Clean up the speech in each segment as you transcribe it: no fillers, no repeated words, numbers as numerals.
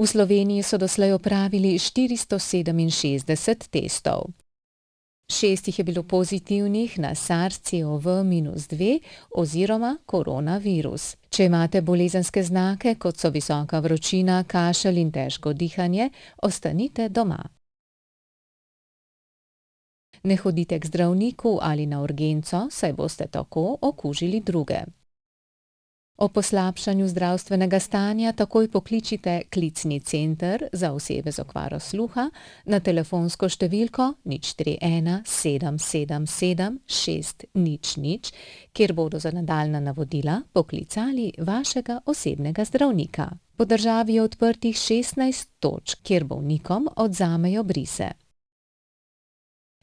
V Sloveniji so doslej opravili 467 testov. 6 jih je bilo pozitivnih na SARS-CoV-2 oziroma koronavirus. Če imate bolezenske znake, kot so visoka vročina, kašelj in težko dihanje, ostanite doma. Ne hodite k zdravniku ali na urgenco, saj boste tako okužili druge. O poslabšanju zdravstvenega stanja takoj pokličite klicni center za osebe z okvaro sluha na telefonsko številko 031 777 600, kjer bodo za nadaljnja navodila poklicali vašega osebnega zdravnika. Po državi je odprtih 16 točk, kjer bolnikom odvzamejo brise.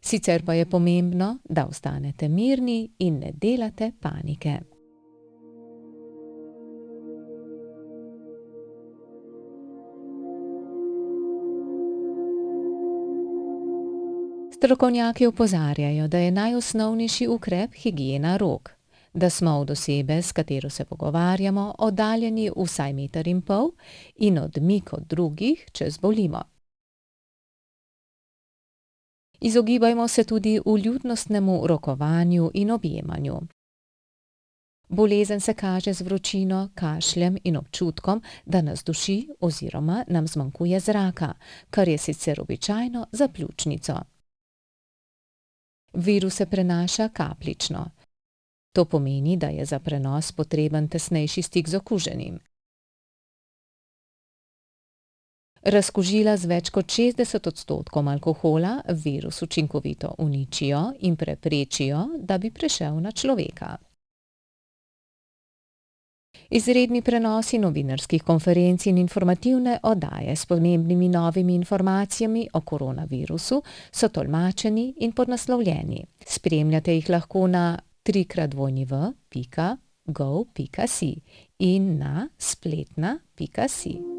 Sicer pa je pomembno, da ostanete mirni in ne delate panike. Strokovnjaki opozarjajo, da je najosnovnejši ukrep higiena rok, da smo od osebe, s katero se pogovarjamo, oddaljeni vsaj 1,5 metra in odmik od drugih, če zbolimo. Izogibajmo se tudi vljudnostnemu rokovanju in objemanju. Bolezen se kaže z vročino, kašljem in občutkom, da nas duši oziroma nam zmanjkuje zraka, kar je sicer običajno za pljučnico. Virus se prenaša kapljično. To pomeni, da je za prenos potreben tesnejši stik z okuženim. Razkužila z več kot 60% alkohola virus učinkovito uničijo in preprečijo, da bi prešel na človeka. Izredni prenosi novinarskih konferenc in informativne oddaje s pomembnimi novimi informacijami o koronavirusu so tolmačeni in podnaslovljeni. Spremljate jih lahko na www.gov.si in na spletna.si.